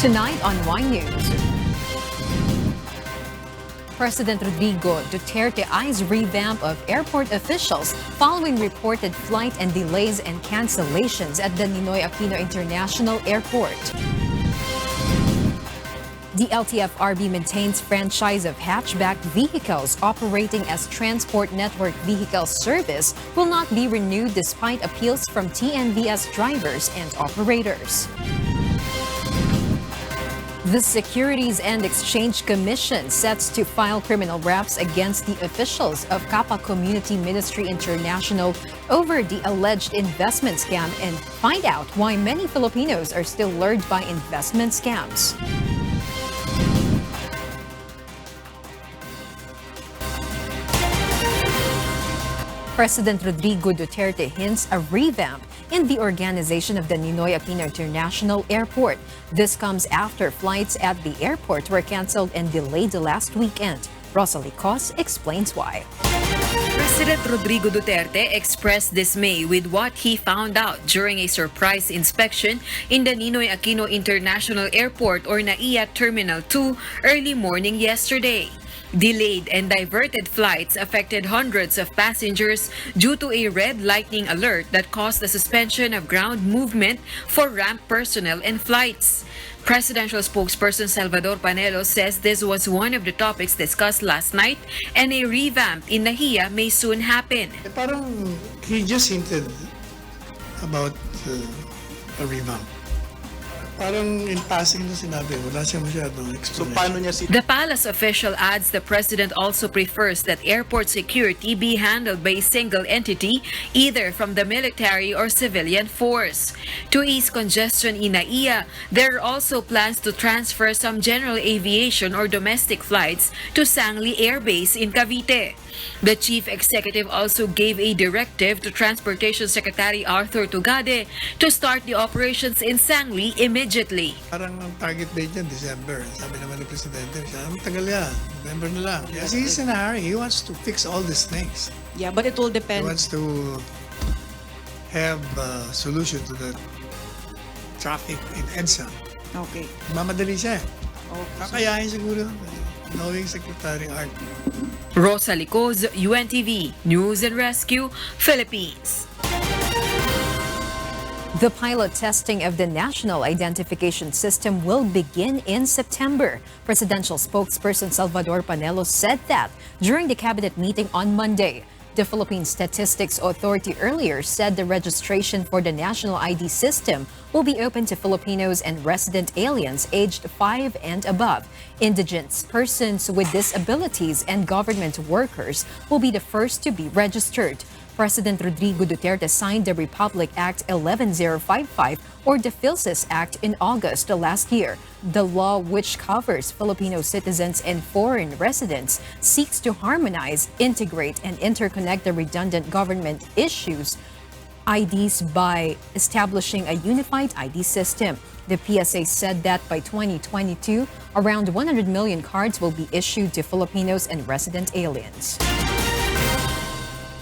Tonight on Y News. President Rodrigo Duterte eyes revamp of airport officials following reported flight and delays and cancellations at the Ninoy Aquino International Airport. The LTFRB maintains franchise of hatchback vehicles operating as transport network vehicle service will not be renewed despite appeals from TNVS drivers and operators. The Securities and Exchange Commission sets to file criminal raps against the officials of Kappa Community Ministry International over the alleged investment scam and find out why many Filipinos are still lured by investment scams. President Rodrigo Duterte hints a revamp in the organization of the Ninoy Aquino International Airport. This comes after flights at the airport were canceled and delayed the last weekend. Rosalie Cos explains why. President Rodrigo Duterte expressed dismay with what he found out during a surprise inspection in the Ninoy Aquino International Airport or NAIA Terminal 2 early morning yesterday. Delayed and diverted flights affected hundreds of passengers due to a red lightning alert that caused the suspension of ground movement for ramp personnel and flights. Presidential spokesperson Salvador Panelo says this was one of the topics discussed last night and a revamp in NAIA may soon happen. Parang he just hinted about a revamp. Parang in passing na sinabi, wala siya masyadong explanation. So paano niya The palace official adds the president also prefers that airport security be handled by a single entity, either from the military or civilian force. To ease congestion in NAIA, there are also plans to transfer some general aviation or domestic flights to Sangli Air Base in Cavite. The chief executive also gave a directive to Transportation Secretary Arthur Tugade to start the operations in Sangli immediately. Parang ang target date niya, December. Sabi naman ng Presidente, ang tagal yan, November na lang. Kasi he's in a hurry. He wants to fix all these things. Yeah, but it will He depend. wants to have a solution to the traffic in EDSA. Okay. Mamadali siya. Okay. Kakayahin siguro, knowing Secretary Art. Rosalie Cos, UNTV, News and Rescue, Philippines. The pilot testing of the National Identification System will begin in September. Presidential spokesperson Salvador Panelo said that during the cabinet meeting on Monday. The Philippine Statistics Authority earlier said the registration for the National ID system will be open to Filipinos and resident aliens aged 5 and above. Indigent persons with disabilities and government workers will be the first to be registered. President Rodrigo Duterte signed the Republic Act 11055 or the PhilSys Act in August last year. The law, which covers Filipino citizens and foreign residents, seeks to harmonize, integrate, and interconnect the redundant government issues IDs by establishing a unified ID system. The PSA said that by 2022, around 100 million cards will be issued to Filipinos and resident aliens.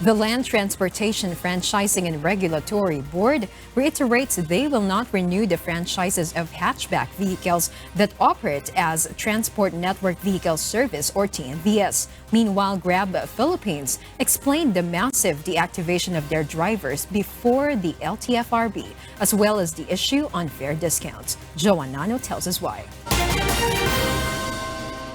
The Land Transportation Franchising and Regulatory Board reiterates they will not renew the franchises of hatchback vehicles that operate as Transport Network Vehicle Service or TNVS. Meanwhile, Grab Philippines explained the massive deactivation of their drivers before the LTFRB, as well as the issue on fare discounts. Joan Nano tells us why.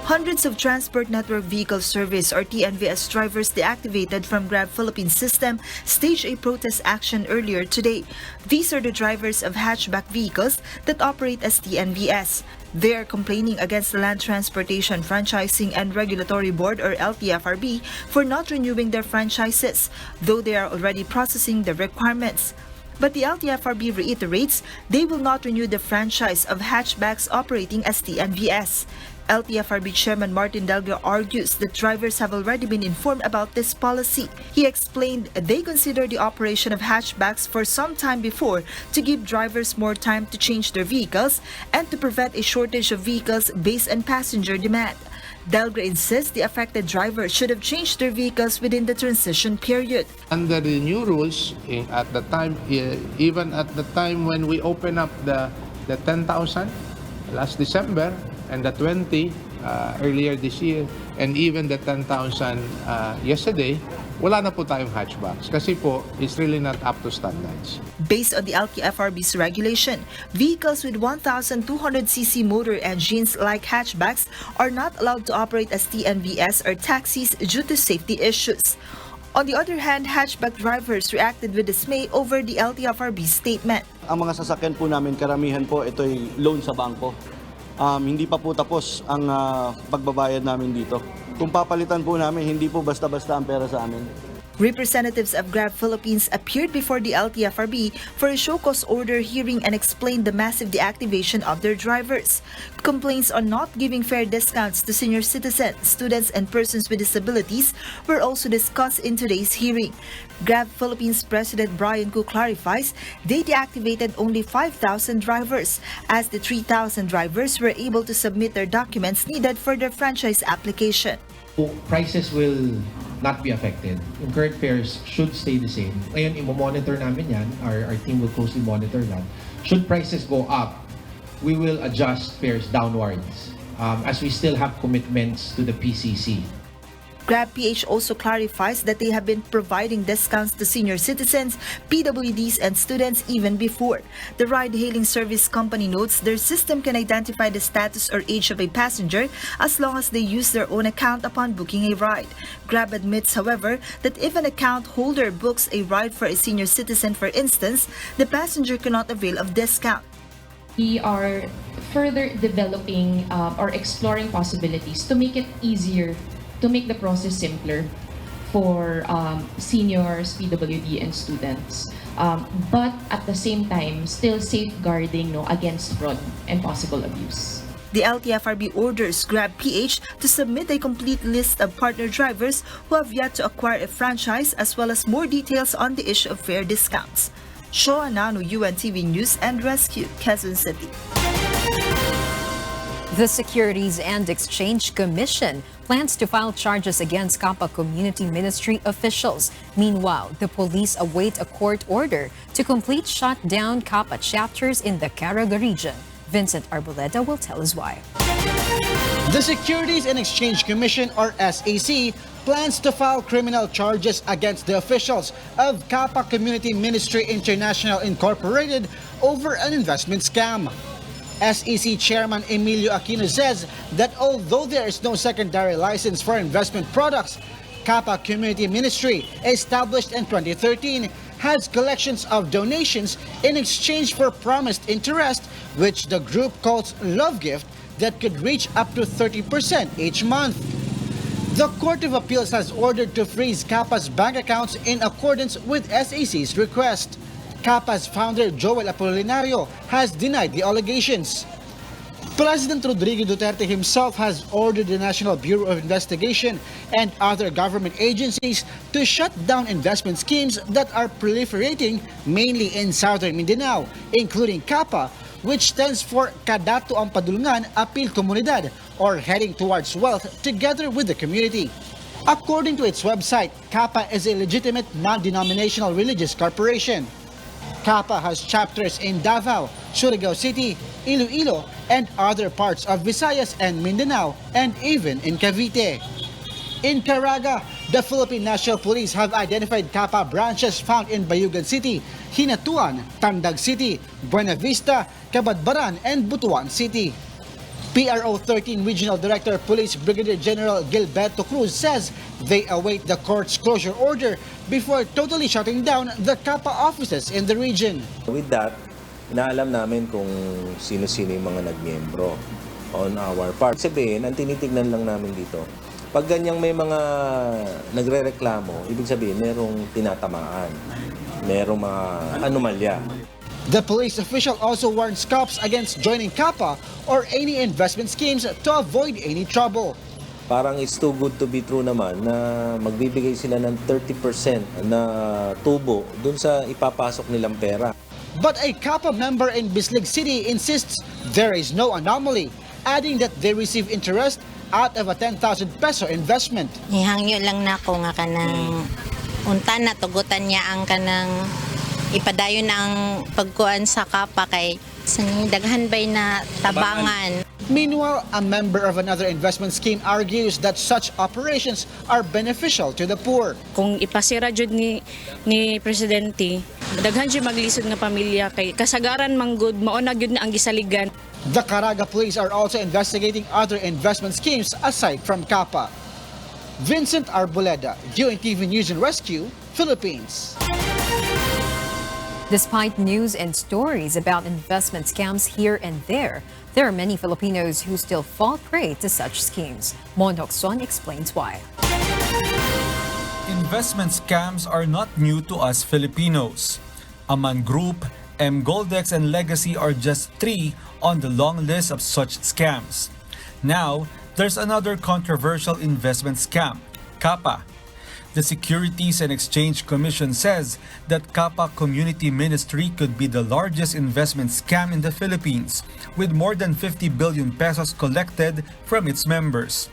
Hundreds of Transport Network Vehicle Service or TNVS drivers deactivated from Grab Philippines system staged a protest action earlier today. These are the drivers of hatchback vehicles that operate as TNVS. They are complaining against the Land Transportation Franchising and Regulatory Board or LTFRB for not renewing their franchises, though they are already processing the requirements. But the LTFRB reiterates they will not renew the franchise of hatchbacks operating as TNVS. LTFRB Chairman Martin Delgado argues that drivers have already been informed about this policy. He explained they consider the operation of hatchbacks for some time before to give drivers more time to change their vehicles and to prevent a shortage of vehicles based on passenger demand. Delgado insists the affected drivers should have changed their vehicles within the transition period. Under the new rules, at the time, even at the time when we open up the 10,000 last December and the 20 earlier this year and even the 10,000 yesterday, wala na po tayong hatchbacks kasi po it's really not up to standards. Based on the LTFRB's regulation, vehicles with 1,200cc motor engines like hatchbacks are not allowed to operate as TNVS or taxis due to safety issues. On the other hand, hatchback drivers reacted with dismay over the LTFRB statement. Ang mga sasakyan po namin, karamihan po ito'y loan sa bangko. Hindi pa po tapos ang pagbabayad namin dito. Kung papalitan po namin, hindi po basta-basta ang pera sa amin. Representatives of Grab Philippines appeared before the LTFRB for a show-cause order hearing and explained the massive deactivation of their drivers. Complaints on not giving fair discounts to senior citizens, students, and persons with disabilities were also discussed in today's hearing. Grab Philippines President Brian Koo clarifies they deactivated only 5,000 drivers, as the 3,000 drivers were able to submit their documents needed for their franchise application. Prices will not be affected. Yung current fares should stay the same. Ngayon, i-monitor namin yan. Our team will closely monitor that. Should prices go up, we will adjust fares downwards as we still have commitments to the PCC. Grab PH also clarifies that they have been providing discounts to senior citizens, PWDs, and students even before. The ride-hailing service company notes their system can identify the status or age of a passenger as long as they use their own account upon booking a ride. Grab admits, however, that if an account holder books a ride for a senior citizen, for instance, the passenger cannot avail of discount. We are further developing or exploring possibilities to make it easier, to make the process simpler for seniors, PWD, and students. But at the same time, still safeguarding against fraud and possible abuse. The LTFRB orders Grab PH to submit a complete list of partner drivers who have yet to acquire a franchise, as well as more details on the issue of fare discounts. Shoa Nano, UNTV News and Rescue, Quezon City. The Securities and Exchange Commission plans to file charges against Kappa Community Ministry officials. Meanwhile, the police await a court order to complete shutdown Kappa chapters in the Caraga region. Vincent Arboleda will tell us why. The Securities and Exchange Commission, or SEC, plans to file criminal charges against the officials of Kappa Community Ministry International Incorporated over an investment scam. SEC Chairman Emilio Aquino says that although there is no secondary license for investment products, Kappa Community Ministry, established in 2013, has collections of donations in exchange for promised interest, which the group calls love gift, that could reach up to 30% each month. The Court of Appeals has ordered to freeze Kappa's bank accounts in accordance with SEC's request. Kappa's founder Joel Apolinario has denied the allegations. President Rodrigo Duterte himself has ordered the National Bureau of Investigation and other government agencies to shut down investment schemes that are proliferating mainly in southern Mindanao, including Kappa, which stands for Kadato ang Padulungan Apil Komunidad, or heading towards wealth together with the community. According to its website, Kappa is a legitimate non-denominational religious corporation. Kappa has chapters in Davao, Surigao City, Iloilo, and other parts of Visayas and Mindanao, and even in Cavite. In Caraga, the Philippine National Police have identified Kappa branches found in Bayugan City, Hinatuan, Tandag City, Buena Vista, Cabadbaran, and Butuan City. PRO 13 Regional Director Police Brigadier General Gilberto Cruz says they await the court's closure order before totally shutting down the Kappa offices in the region. With that, inaalam namin kung sino-sino yung mga nagmiyembro on our part. Sabihin, ang tinitignan lang namin dito, pag ganyang may mga nagre-reklamo, ibig sabihin, merong tinatamaan, merong mga anomalya. The police official also warns cops against joining Kappa or any investment schemes to avoid any trouble. Parang it's too good to be true naman na magbibigay sila ng 30% na tubo dun sa ipapasok nilang pera. But a Kappa member in Bislig City insists there is no anomaly, adding that they receive interest out of a 10,000 peso investment. Ihangyo lang na ako nga kanang untan na tugutan niya ang kanang ipadayon ang pagkuan sa Kappa kay Daghan ba'y na tabangan? Meanwhile, a member of another investment scheme argues that such operations are beneficial to the poor. Kung ipasira jud ni presidente, daghan jud maglisod nga pamilya kay kasagaran manggod mao na gyud na ang gisaligan. The Caraga police are also investigating other investment schemes aside from Kappa. Vincent Arboleda, UNTV News and Rescue, Philippines. Despite news and stories about investment scams here and there are many Filipinos who still fall prey to such schemes. Monhok Son explains why. Investment scams are not new to us Filipinos. Aman Group, M Goldex and Legacy are just 3 on the long list of such scams. Now, there's another controversial investment scam, Kappa. The Securities and Exchange Commission says that Kappa Community Ministry could be the largest investment scam in the Philippines, with more than 50 billion pesos collected from its members.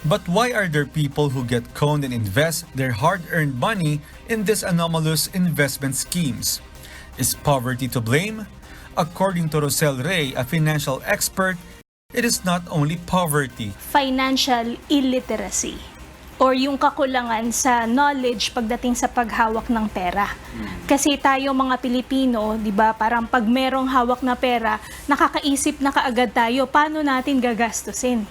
But why are there people who get conned and invest their hard-earned money in these anomalous investment schemes? Is poverty to blame? According to Rosel Ray, a financial expert, it is not only poverty. Financial illiteracy or yung kakulangan sa knowledge pagdating sa paghawak ng pera. Kasi tayo mga Pilipino, 'di ba, parang pag merong hawak na pera, nakakaisip na kaagad tayo paano natin gagastusin.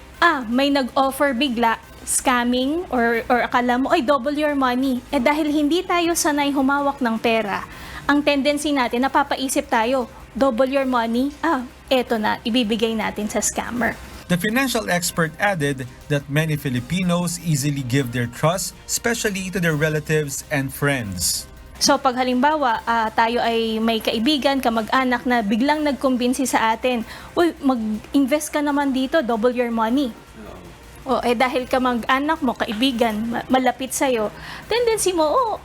May nag-offer bigla, scamming or akala mo ay double your money. Dahil hindi tayo sanay humawak ng pera, ang tendency natin napapaisip tayo, double your money. Eto na ibibigay natin sa scammer. The financial expert added that many Filipinos easily give their trust, especially to their relatives and friends. So pag halimbawa, tayo ay may kaibigan, kamag-anak na biglang nagkumbinsi sa atin, uy, mag-invest ka naman dito, double your money. Dahil kamag-anak mo, kaibigan, malapit sa'yo, tendency mo,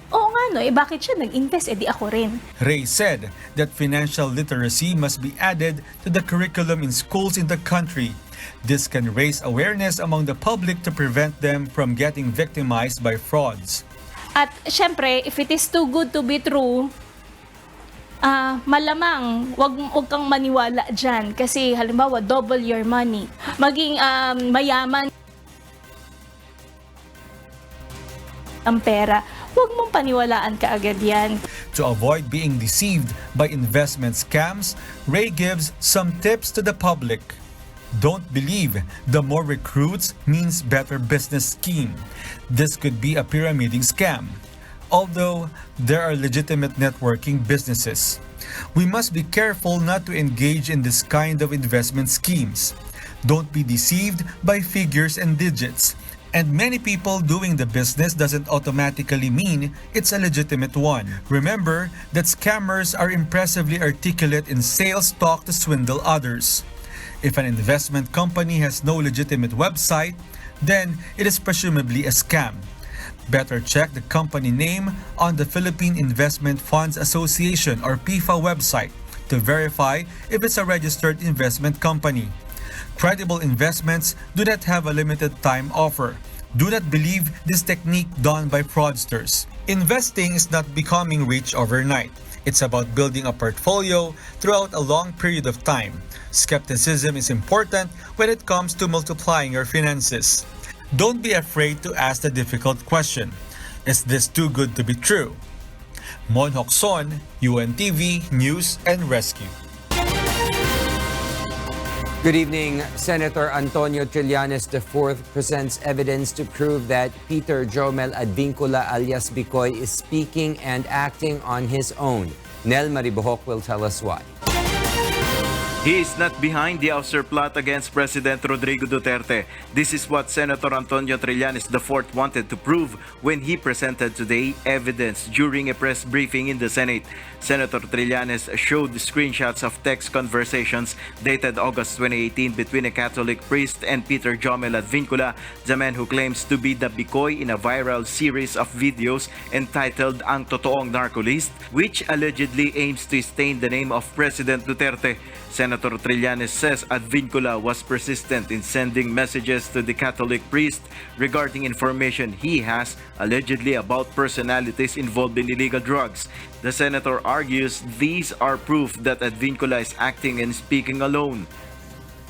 bakit siya nag-invest? Di ako rin. Ray said that financial literacy must be added to the curriculum in schools in the country. This can raise awareness among the public to prevent them from getting victimized by frauds. At syempre, if it is too good to be true, malamang wag kang maniwala dyan. Kasi halimbawa, double your money. Maging mayaman ang pera, huwag mong paniwalaan kaagad yan. To avoid being deceived by investment scams, Ray gives some tips to the public. Don't believe the more recruits means better business scheme. This could be a pyramiding scam, although there are legitimate networking businesses. We must be careful not to engage in this kind of investment schemes. Don't be deceived by figures and digits. And many people doing the business doesn't automatically mean it's a legitimate one. Remember that scammers are impressively articulate in sales talk to swindle others. If an investment company has no legitimate website, then it is presumably a scam. Better check the company name on the Philippine Investment Funds Association or PIFA website to verify if it's a registered investment company. Credible investments do not have a limited time offer. Do not believe this technique done by fraudsters. Investing is not becoming rich overnight. It's about building a portfolio throughout a long period of time. Skepticism is important when it comes to multiplying your finances. Don't be afraid to ask the difficult question. Is this too good to be true? Monhok Son, UNTV News and Rescue. Good evening. Senator Antonio Trillanes IV presents evidence to prove that Peter Jomel Advincula alias Bicoy is speaking and acting on his own. Nel Maribohok will tell us why. He is not behind the ouster plot against President Rodrigo Duterte. This is what Senator Antonio Trillanes IV wanted to prove when he presented today evidence during a press briefing in the Senate. Senator Trillanes showed screenshots of text conversations dated August 2018 between a Catholic priest and Peter Jomel Advincula, the man who claims to be the Bicoy in a viral series of videos entitled Ang Totoong Narcolist, which allegedly aims to stain the name of President Duterte. Senator Senator Trillanes says Advincula was persistent in sending messages to the Catholic priest regarding information he has allegedly about personalities involved in illegal drugs. The senator argues these are proof that Advincula is acting and speaking alone.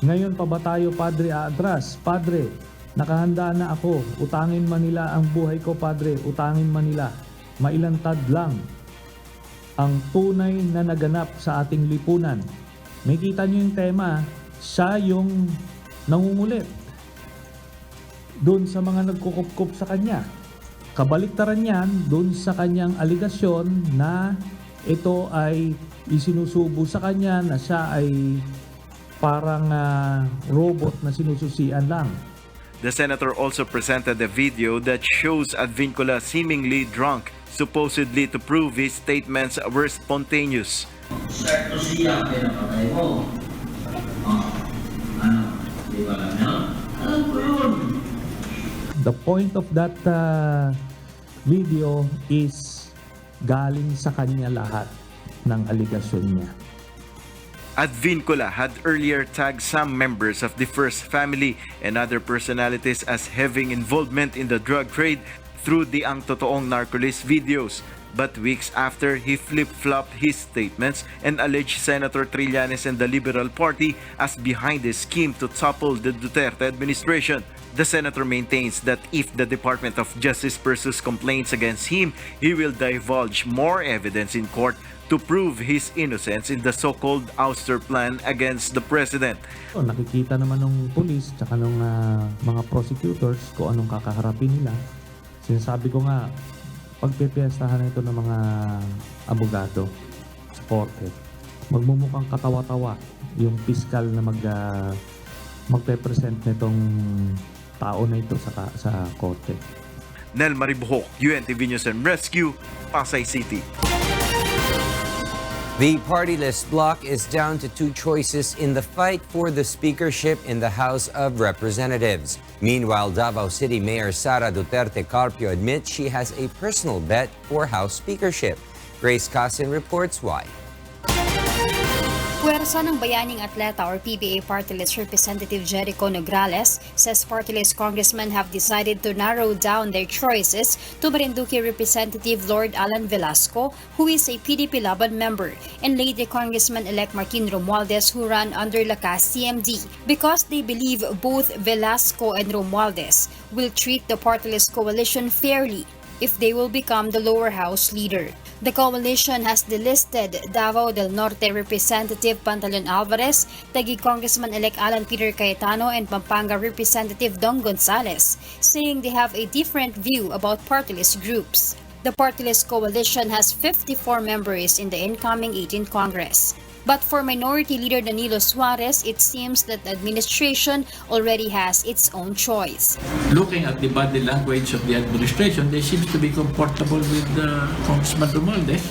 Ngayon pa ba tayo, Padre, aatras? Padre, nakahanda na ako. Utangin man nila ang buhay ko, Padre. Utangin man nila. Mailantad lang ang tunay na naganap sa ating lipunan. May kita nyo yung tema, siya yung nangungulit doon sa mga nagkukupkup sa kanya. Kabaliktaran yan doon sa kanyang aligasyon na ito ay isinusubo sa kanya na siya ay parang robot na sinususian lang. The senator also presented a video that shows Advincula seemingly drunk, supposedly to prove his statements were spontaneous. Certo siya ang pinapatay mo. Di ba lang yan? Alam ko yun. The point of that video is galing sa kanya lahat ng aligasyon niya. Advincula had earlier tagged some members of the First Family and other personalities as having involvement in the drug trade through the Ang Totoong Narcolis videos. But weeks after, he flip-flopped his statements and alleged Senator Trillanes and the Liberal Party as behind the scheme to topple the Duterte administration. The senator maintains that if the Department of Justice pursues complaints against him, he will divulge more evidence in court to prove his innocence in the so-called ouster plan against the president. Nakikita naman ng police at ng mga prosecutors kung anong kakaharapin nila. Sinasabi ko nga, pagpipiestahan ito ng mga abogado sa korte, magmumukhang katawa-tawa yung piskal na magpe-present nitong tao na ito sa korte. Nel Maribuhok, UNTV News and Rescue, Pasay City. The party list bloc is down to two choices in the fight for the speakership in the House of Representatives. Meanwhile, Davao City Mayor Sara Duterte Carpio admits she has a personal bet for House speakership. Grace Casin reports why. Puwersa ng Bayaning Atleta or PBA Party List Representative Jericho Nograles says party list congressmen have decided to narrow down their choices to Marinduque Representative Lord Alan Velasco, who is a PDP Laban member, and Lady Congressman-elect Martin Romualdez, who ran under Lakas CMD, because they believe both Velasco and Romualdez will treat the party list coalition fairly if they will become the lower house leader. The coalition has delisted Davao del Norte Representative Pantaleon Alvarez, Taguig Congressman-elect Alan Peter Cayetano, and Pampanga Representative Dong Gonzales, saying they have a different view about party list groups. The party list coalition has 54 members in the incoming 18th Congress. But for Minority Leader Danilo Suarez, it seems that the administration already has its own choice. Looking at the body language of the administration, they seem to be comfortable with Congressman Romualdez.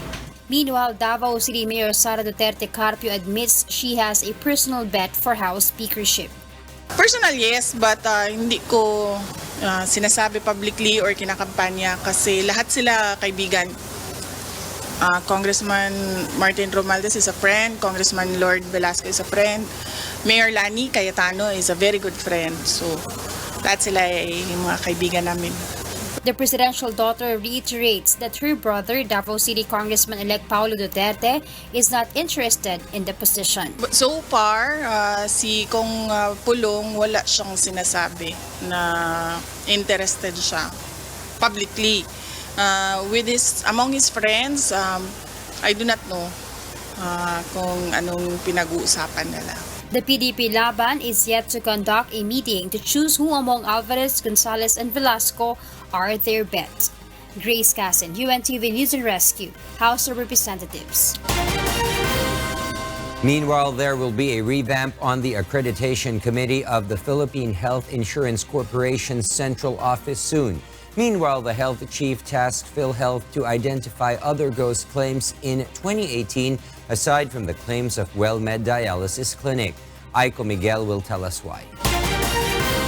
Meanwhile, Davao City Mayor Sara Duterte Carpio admits she has a personal bet for House speakership. Personal, yes, but hindi ko sinasabi publicly or kinakampanya kasi lahat sila kaibigan. Congressman Martin Romualdez is a friend, Congressman Lord Velasco is a friend, Mayor Lani Cayetano is a very good friend. So, lahat sila ay mga kaibigan namin. The presidential daughter reiterates that her brother, Davao City Congressman-elect Paulo Duterte, is not interested in the position. But so far, si Kong Pulong wala siyang sinasabi na interested siya publicly. Among his friends, I do not know kung anong pinag-uusapan nila. The PDP Laban is yet to conduct a meeting to choose who among Alvarez, Gonzales, and Velasco are their bet. Grace Casin, UNTV News and Rescue, House of Representatives. Meanwhile, there will be a revamp on the accreditation committee of the Philippine Health Insurance Corporation's central office soon. Meanwhile, the health chief tasked PhilHealth to identify other ghost claims in 2018, aside from the claims of WellMed dialysis clinic. Aiko Miguel will tell us why.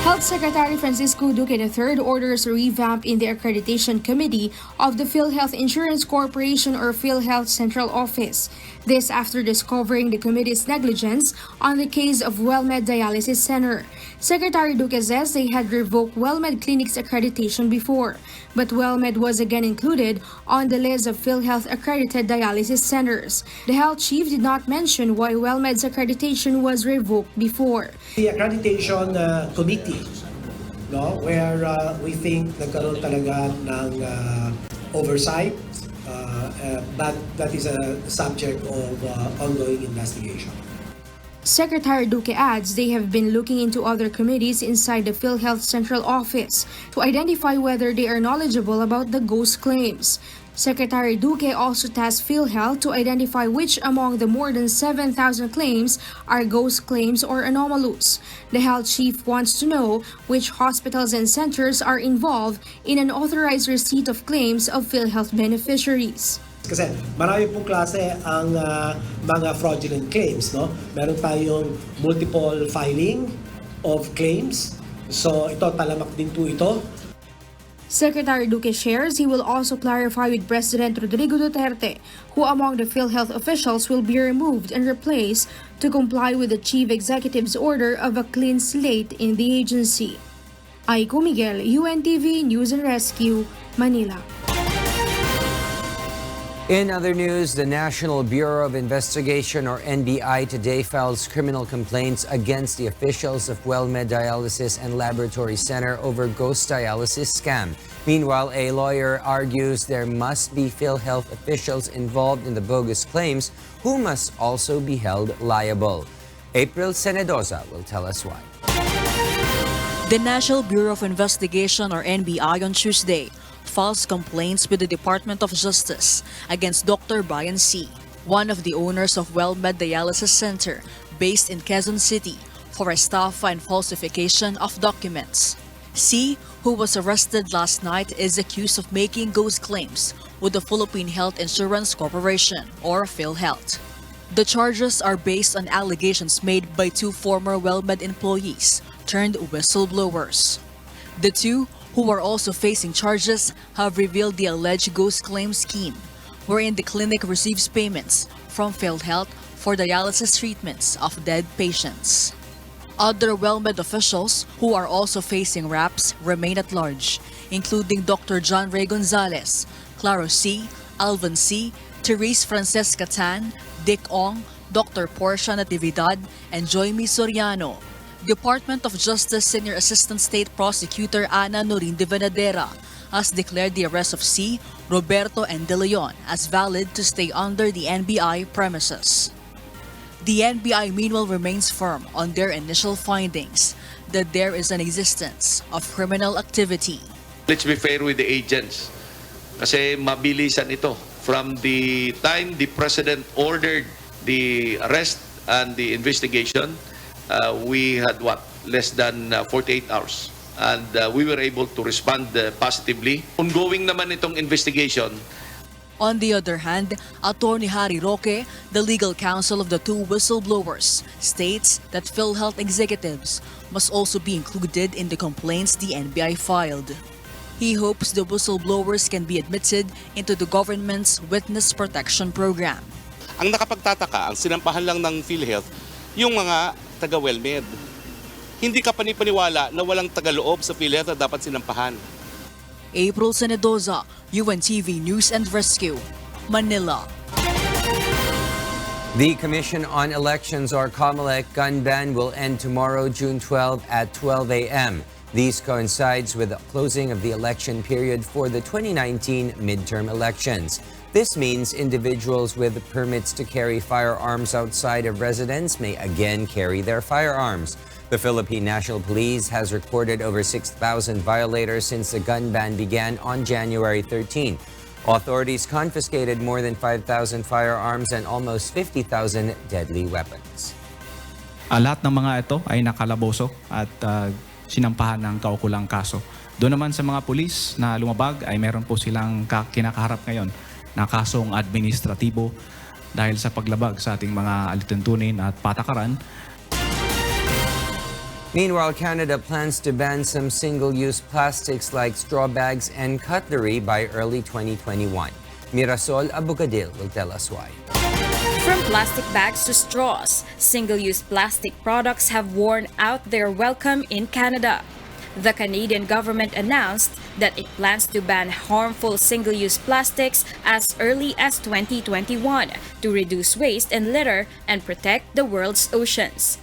Health Secretary Francisco Duque III orders a revamp in the Accreditation Committee of the PhilHealth Insurance Corporation or PhilHealth Central Office. This after discovering the committee's negligence on the case of WellMed Dialysis Center. Secretary Duque says they had revoked WellMed Clinic's accreditation before, but WellMed was again included on the list of PhilHealth accredited dialysis centers. The health chief did not mention why WellMed's accreditation was revoked before. The accreditation committee, no, where we think nagkaroon talaga ng oversight, but that is a subject of ongoing investigation. Secretary Duque adds they have been looking into other committees inside the PhilHealth Central Office to identify whether they are knowledgeable about the ghost claims. Secretary Duque also tasked PhilHealth to identify which among the more than 7,000 claims are ghost claims or anomalous. The health chief wants to know which hospitals and centers are involved in an authorized receipt of claims of PhilHealth beneficiaries. Kasi marami pong klase ang mga fraudulent claims, no? Meron tayong multiple filing of claims. So ito, talamak din po ito. Secretary Duque shares he will also clarify with President Rodrigo Duterte who among the PhilHealth officials will be removed and replaced to comply with the Chief Executive's order of a clean slate in the agency. Aiko Miguel, UNTV News and Rescue, Manila. In other news, the National Bureau of Investigation, or NBI, today files criminal complaints against the officials of WellMed Dialysis and Laboratory Center over ghost dialysis scam. Meanwhile, a lawyer argues there must be PhilHealth officials involved in the bogus claims who must also be held liable. April Senedoza will tell us why. The National Bureau of Investigation, or NBI, on Tuesday files complaints with the Department of Justice against Dr. Brian C., one of the owners of WellMed Dialysis Center based in Quezon City, for estafa and falsification of documents. C., who was arrested last night, is accused of making ghost claims with the Philippine Health Insurance Corporation, or PhilHealth. The charges are based on allegations made by two former WellMed employees turned whistleblowers. The two, who are also facing charges, have revealed the alleged ghost claim scheme, wherein the clinic receives payments from PhilHealth for dialysis treatments of dead patients. Other WellMed officials who are also facing raps remain at large, including Dr. John Ray Gonzalez, Claro C., Alvin C., Therese Francesca Tan, Dick Ong, Dr. Portia Natividad, and Joymi Soriano. Department of Justice Senior Assistant State Prosecutor Ana Norin de Venadera has declared the arrest of C., Roberto, and De Leon as valid to stay under the NBI premises. The NBI meanwhile remains firm on their initial findings that there is an existence of criminal activity. Let's be fair with the agents kasi mabilisan ito. From the time the President ordered the arrest and the investigation, we had less than 48 hours, and we were able to respond positively. Ongoing naman itong investigation. On the other hand, Attorney Harry Roque, the legal counsel of the two whistleblowers, states that PhilHealth executives must also be included in the complaints the NBI filed. He hopes the whistleblowers can be admitted into the government's Witness Protection Program. Ang nakapagtataka, ang sinampahan lang ng PhilHealth, yung mga taga-WellMed. Hindi ka panipaniwala na walang tagaloob sa PhilHealth na dapat sinampahan. April Senedoza, UNTV News and Rescue, Manila. The Commission on Elections, or Comelec, gun ban will end tomorrow, June 12 at 12 a.m. These coincides with the closing of the election period for the 2019 midterm elections. This means individuals with permits to carry firearms outside of residence may again carry their firearms. The Philippine National Police has recorded over 6,000 violators since the gun ban began on January 13. Authorities confiscated more than 5,000 firearms and almost 50,000 deadly weapons. Lahat ng mga ito ay nakalaboso at sinampahan ng kaukulang kaso. Doon naman sa mga pulis na lumabag ay meron po silang kinakaharap ngayon na kasong administratibo dahil sa paglabag sa ating mga alituntunin at patakaran. Meanwhile, Canada plans to ban some single-use plastics like straw bags and cutlery by early 2021. Mirasol Abogadil will tell us why. From plastic bags to straws, single-use plastic products have worn out their welcome in Canada. The Canadian government announced that it plans to ban harmful single-use plastics as early as 2021 to reduce waste and litter and protect the world's oceans.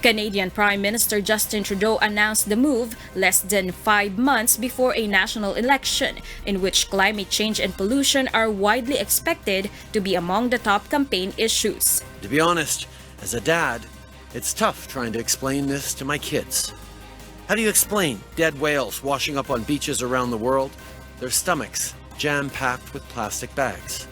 Canadian Prime Minister Justin Trudeau announced the move less than 5 months before a national election in which climate change and pollution are widely expected to be among the top campaign issues. To be honest, as a dad, it's tough trying to explain this to my kids. How do you explain dead whales washing up on beaches around the world, their stomachs jam-packed with plastic bags?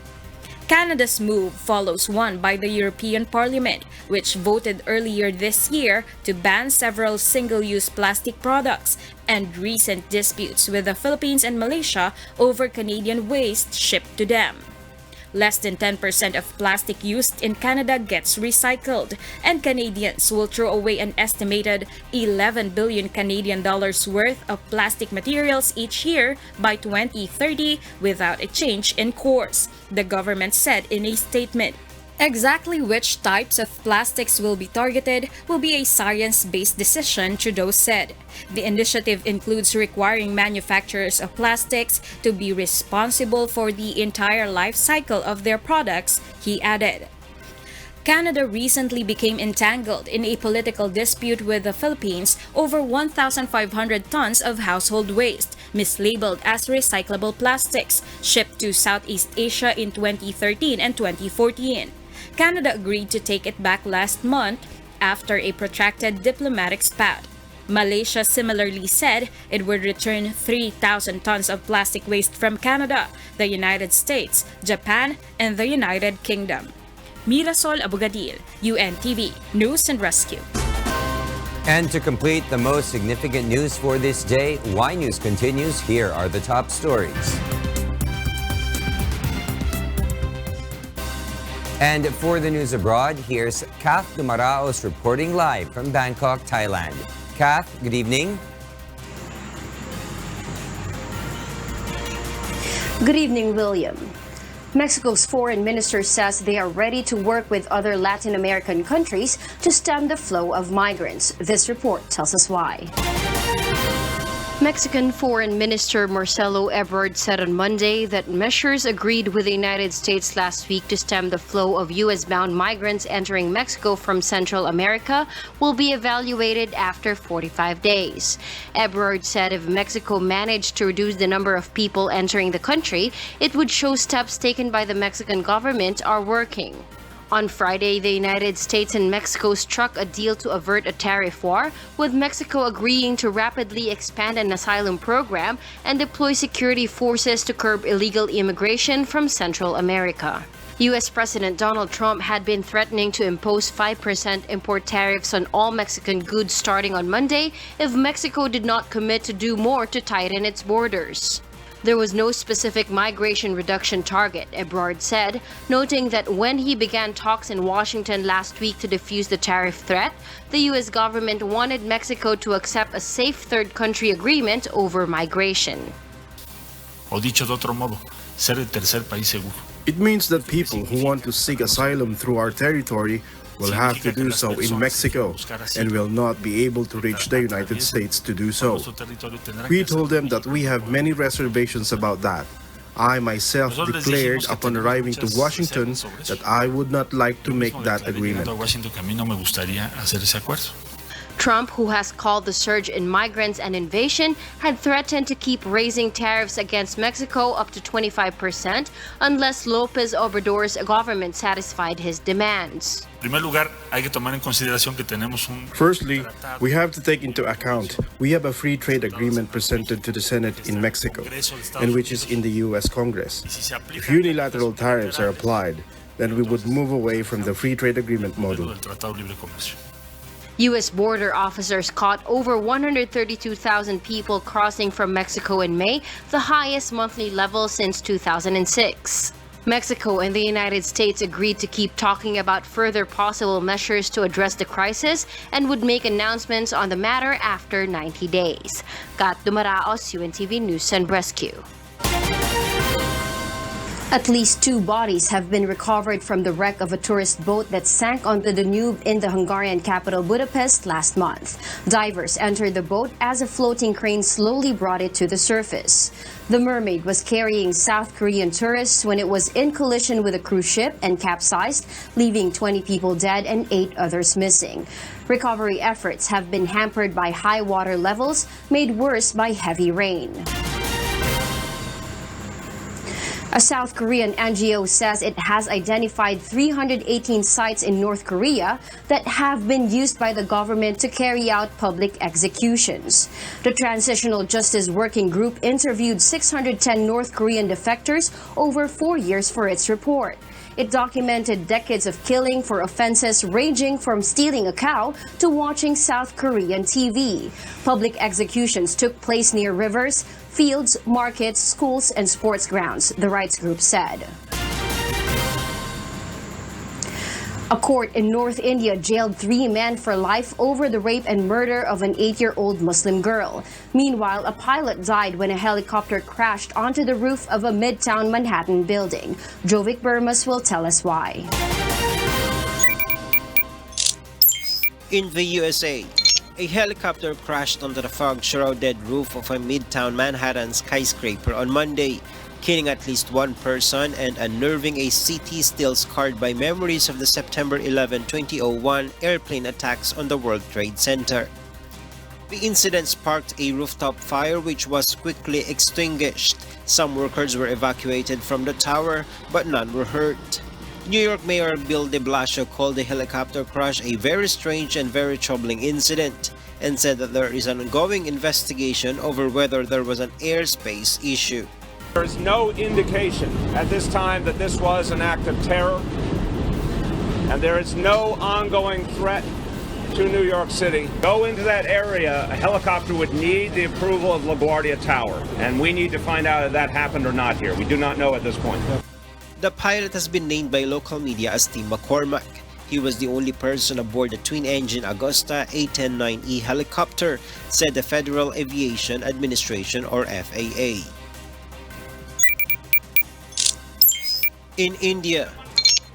Canada's move follows one by the European Parliament, which voted earlier this year to ban several single-use plastic products, and recent disputes with the Philippines and Malaysia over Canadian waste shipped to them. Less than 10% of plastic used in Canada gets recycled, and Canadians will throw away an estimated 11 billion Canadian dollars worth of plastic materials each year by 2030 without a change in course, the government said in a statement. Exactly which types of plastics will be targeted will be a science-based decision, Trudeau said. The initiative includes requiring manufacturers of plastics to be responsible for the entire life cycle of their products, he added. Canada recently became entangled in a political dispute with the Philippines over 1,500 tons of household waste, mislabeled as recyclable plastics, shipped to Southeast Asia in 2013 and 2014. Canada agreed to take it back last month after a protracted diplomatic spat. Malaysia similarly said it would return 3,000 tons of plastic waste from Canada, the United States, Japan, and the United Kingdom. Mirasol Abogadil, UNTV, News and Rescue. And to complete the most significant news for this day, Y News continues. Here are the top stories. And for the news abroad, here's Kath Dumaraos reporting live from Bangkok, Thailand. Kath, good evening. Good evening, William. Mexico's foreign minister says they are ready to work with other Latin American countries to stem the flow of migrants. This report tells us why. Mexican Foreign Minister Marcelo Ebrard said on Monday that measures agreed with the United States last week to stem the flow of U.S.-bound migrants entering Mexico from Central America will be evaluated after 45 days. Ebrard said if Mexico managed to reduce the number of people entering the country, it would show steps taken by the Mexican government are working. On Friday, the United States and Mexico struck a deal to avert a tariff war, with Mexico agreeing to rapidly expand an asylum program and deploy security forces to curb illegal immigration from Central America. U.S. President Donald Trump had been threatening to impose 5% import tariffs on all Mexican goods starting on Monday if Mexico did not commit to do more to tighten its borders. There was no specific migration reduction target, Ebrard said, noting that when he began talks in Washington last week to defuse the tariff threat, the U.S. government wanted Mexico to accept a safe third country agreement over migration. O dicho de otro modo, ser el tercer país seguro. It means that people who want to seek asylum through our territory will have to do so in Mexico and will not be able to reach the United States to do so. We told them that we have many reservations about that. I myself declared upon arriving to Washington that I would not like to make that agreement. Trump, who has called the surge in migrants an invasion, had threatened to keep raising tariffs against Mexico up to 25% unless López Obrador's government satisfied his demands. Firstly, we have to take into account we have a free trade agreement presented to the Senate in Mexico and which is in the U.S. Congress. If unilateral tariffs are applied, then we would move away from the free trade agreement model. U.S. border officers caught over 132,000 people crossing from Mexico in May, the highest monthly level since 2006. Mexico and the United States agreed to keep talking about further possible measures to address the crisis and would make announcements on the matter after 90 days. Kat Dumaraos, UNTV News and Rescue. At least 2 bodies have been recovered from the wreck of a tourist boat that sank on the Danube in the Hungarian capital Budapest last month. Divers entered the boat as a floating crane slowly brought it to the surface. The mermaid was carrying South Korean tourists when it was in collision with a cruise ship and capsized, leaving 20 people dead and 8 others missing. Recovery efforts have been hampered by high water levels, made worse by heavy rain. A South Korean NGO says it has identified 318 sites in North Korea that have been used by the government to carry out public executions. The Transitional Justice Working Group interviewed 610 North Korean defectors over 4 years for its report. It documented decades of killing for offenses ranging from stealing a cow to watching South Korean TV. Public executions took place near rivers, fields, markets, schools, and sports grounds, the rights group said. A court in North India jailed 3 men for life over the rape and murder of an 8-year-old Muslim girl. Meanwhile, a pilot died when a helicopter crashed onto the roof of a midtown Manhattan building. Jovic Burmas will tell us why. In the USA, a helicopter crashed onto the fog-shrouded roof of a midtown Manhattan skyscraper on Monday, killing at least 1 person and unnerving a city still scarred by memories of the September 11, 2001 airplane attacks on the World Trade Center. The incident sparked a rooftop fire which was quickly extinguished. Some workers were evacuated from the tower, but none were hurt. New York Mayor Bill de Blasio called the helicopter crash a very strange and very troubling incident and said that there is an ongoing investigation over whether there was an airspace issue. There is no indication at this time that this was an act of terror, and there is no ongoing threat to New York City. Go into that area, a helicopter would need the approval of LaGuardia Tower, and we need to find out if that happened or not here. We do not know at this point. The pilot has been named by local media as Tim McCormack. He was the only person aboard the twin-engine Augusta A-10-9E helicopter, said the Federal Aviation Administration or FAA. In India,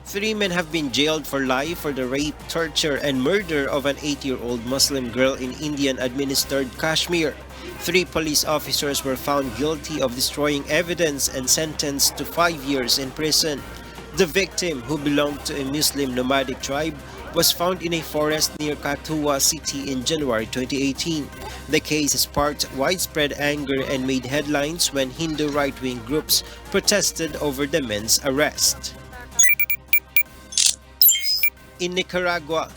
3 men have been jailed for life for the rape, torture, and murder of an 8-year-old Muslim girl in Indian-administered Kashmir. 3 police officers were found guilty of destroying evidence and sentenced to 5 years in prison. The victim, who belonged to a Muslim nomadic tribe, was found in a forest near Kathua city in January 2018. The case sparked widespread anger and made headlines when Hindu right-wing groups protested over the men's arrest. In Nicaragua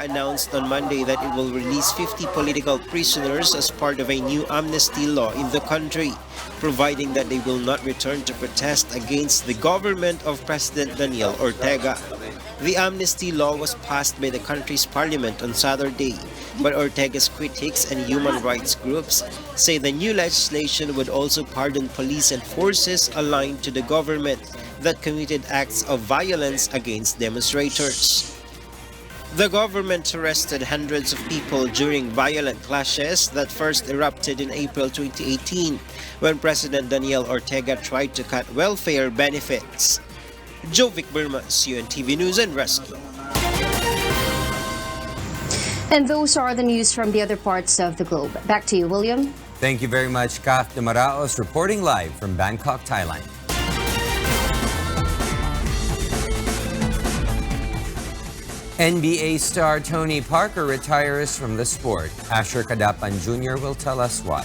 announced on Monday that it will release 50 political prisoners as part of a new amnesty law in the country, providing that they will not return to protest against the government of President Daniel Ortega. The amnesty law was passed by the country's parliament on Saturday, but Ortega's critics and human rights groups say the new legislation would also pardon police and forces aligned to the government that committed acts of violence against demonstrators. The government arrested hundreds of people during violent clashes that first erupted in April 2018 when President Daniel Ortega tried to cut welfare benefits. Jovic Burmas, UNTV News and Rescue. And those are the news from the other parts of the globe. Back to you, William. Thank you very much, Kath Demaraos, reporting live from Bangkok, Thailand. NBA star Tony Parker retires from the sport. Asher Kadapan Jr. will tell us why.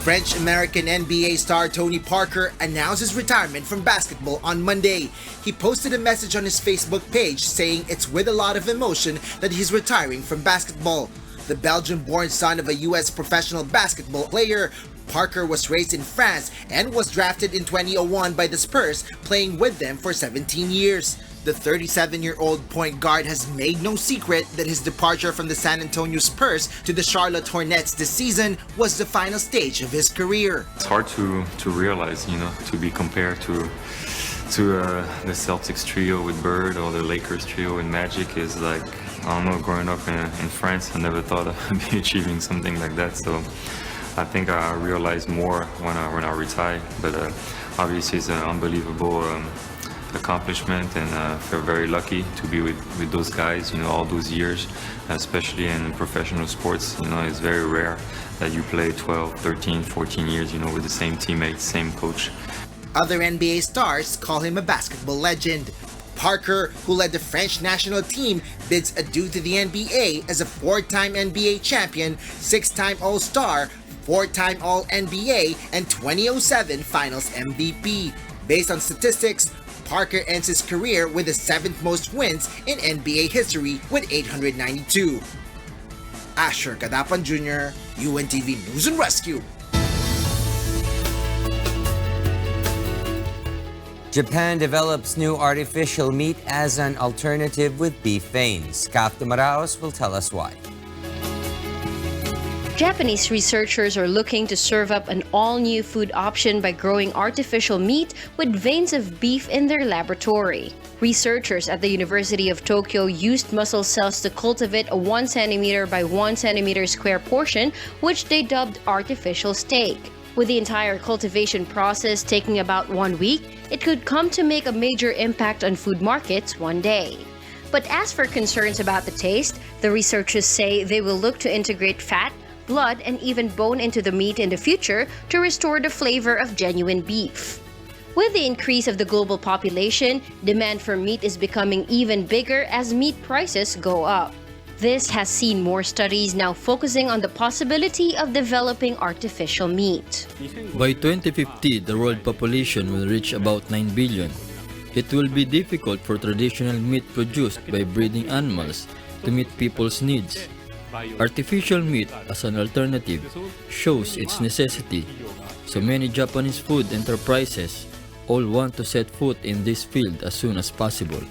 French-American NBA star Tony Parker announced his retirement from basketball on Monday. He posted a message on his Facebook page saying it's with a lot of emotion that he's retiring from basketball. The Belgian-born son of a U.S. professional basketball player, Parker was raised in France and was drafted in 2001 by the Spurs, playing with them for 17 years. The 37-year-old point guard has made no secret that his departure from the San Antonio Spurs to the Charlotte Hornets this season was the final stage of his career. It's hard to realize, to be compared to the Celtics trio with Bird or the Lakers trio with Magic is like, I don't know, growing up in France, I never thought I'd be achieving something like that. So I think I realized more when I retired. But obviously it's an unbelievable accomplishment, and I feel very lucky to be with those guys, all those years, especially in professional sports. It's very rare that you play 12, 13, 14 years, with the same teammates, same coach. Other NBA stars call him a basketball legend. Parker, who led the French national team, bids adieu to the NBA as a 4-time NBA champion, 6-time All-Star, 4-time All-NBA, and 2007 Finals MVP. Based on statistics, Parker ends his career with the 7th most wins in NBA history with 892. Asher Cadapan Jr., UNTV News and Rescue. Japan develops new artificial meat as an alternative with beef veins. Kappa Maraos will tell us why. Japanese researchers are looking to serve up an all-new food option by growing artificial meat with veins of beef in their laboratory. Researchers at the University of Tokyo used muscle cells to cultivate a 1 centimeter by 1 centimeter square portion, which they dubbed artificial steak. With the entire cultivation process taking about 1 week, it could come to make a major impact on food markets one day. But as for concerns about the taste, the researchers say they will look to integrate fat, blood, and even bone into the meat in the future to restore the flavor of genuine beef. With the increase of the global population, demand for meat is becoming even bigger as meat prices go up. This has seen more studies now focusing on the possibility of developing artificial meat. By 2050, the world population will reach about 9 billion. It will be difficult for traditional meat produced by breeding animals to meet people's needs. Artificial meat as an alternative shows its necessity, so many Japanese food enterprises all want to set foot in this field as soon as possible.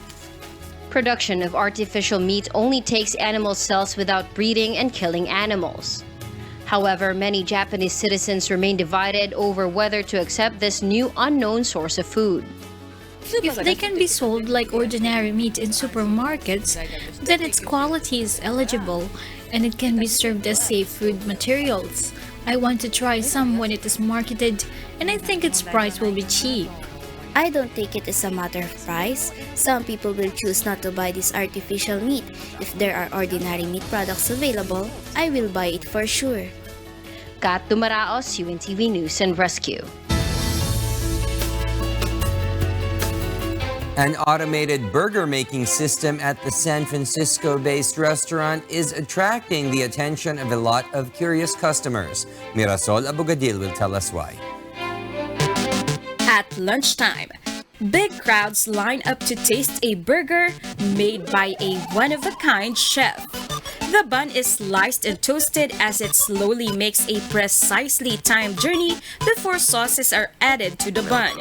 Production of artificial meat only takes animal cells without breeding and killing animals. However, many Japanese citizens remain divided over whether to accept this new unknown source of food. If they can be sold like ordinary meat in supermarkets, then its quality is eligible and it can be served as safe food materials. I want to try some when it is marketed, and I think its price will be cheap. I don't think it is a matter of price. Some people will choose not to buy this artificial meat. If there are ordinary meat products available, I will buy it for sure. Kat Dumaraos, UNTV News and Rescue. An automated burger-making system at the San Francisco-based restaurant is attracting the attention of a lot of curious customers. Mirasol Abogadil will tell us why. At lunchtime, big crowds line up to taste a burger made by a one-of-a-kind chef. The bun is sliced and toasted as it slowly makes a precisely timed journey before sauces are added to the bun.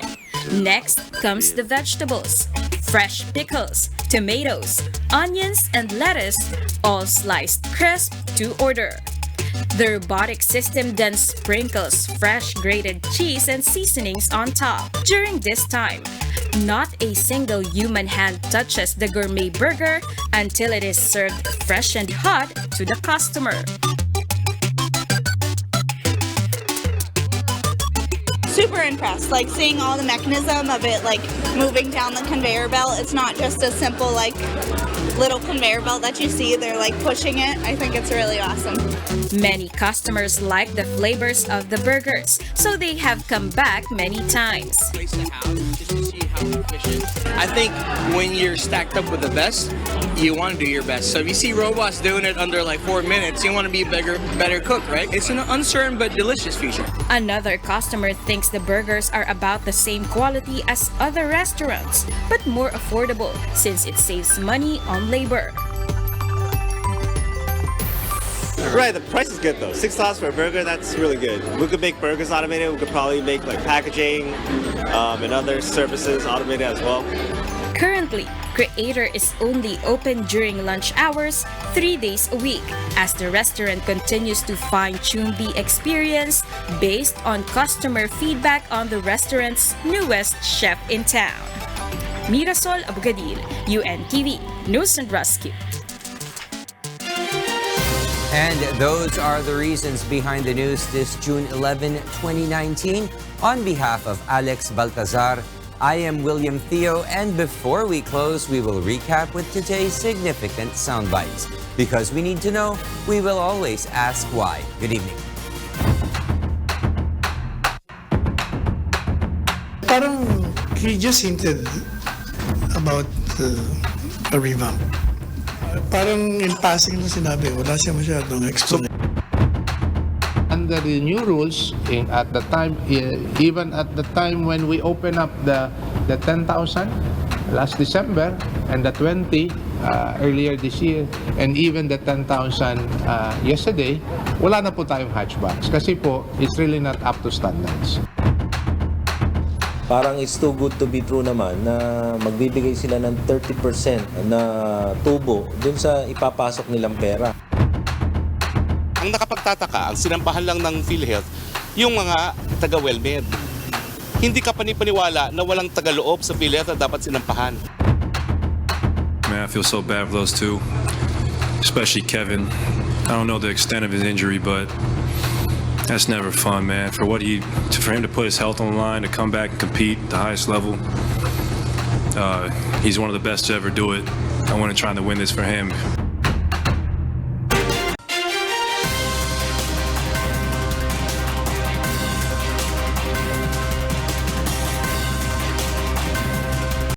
Next comes the vegetables, fresh pickles, tomatoes, onions, and lettuce, all sliced crisp to order. The robotic system then sprinkles fresh grated cheese and seasonings on top. During this time, not a single human hand touches the gourmet burger until it is served fresh and hot to the customer. Super impressed, like seeing all the mechanism of it like moving down the conveyor belt. It's not just a simple like little conveyor belt that you see, they're like pushing it. I think it's really awesome. Many customers like the flavors of the burgers, so they have come back many times. I think when you're stacked up with the best, you want to do your best. So if you see robots doing it under like 4 minutes, you want to be a better cook, right? It's an uncertain but delicious feature. Another customer thinks the burgers are about the same quality as other restaurants, but more affordable since it saves money on labor. Right, the price is good though. $6 for a burger, that's really good. We could make burgers automated. We could probably make like packaging and other services automated as well. Currently, Creator is only open during lunch hours 3 days a week as the restaurant continues to fine-tune the experience based on customer feedback on the restaurant's newest chef in town. Mirasol Abogadil, UNTV, News and Rescue. And those are the reasons behind the news this June 11, 2019. On behalf of Alex Baltazar, I am William Theo, and before we close, we will recap with today's significant sound bites. Because we need to know, we will always ask why. Good evening. Parang he just hinted about a revamp. Parang in passing na sinabi, wala siya masyadong explanation. Under the new rules, at the time, even at the time when we opened up the 10,000 last December and the 20 earlier this year and even the 10,000 yesterday, wala na po tayong hatchbacks kasi po it's really not up to standards. Parang it's too good to be true naman na magbibigay sila ng 30% na tubo dun sa ipapasok nilang pera. Ang nakapagtataka, ang sinampahan lang ng PhilHealth, yung mga taga-WellMed. Hindi ka panipaniwala na walang tagaloob sa PhilHealth na dapat sinampahan. Man, I feel so bad for those two, especially Kevin. I don't know the extent of his injury, but that's never fun, man. For him to put his health on the line, to come back and compete at the highest level, he's one of the best to ever do it. I want to try to win this for him.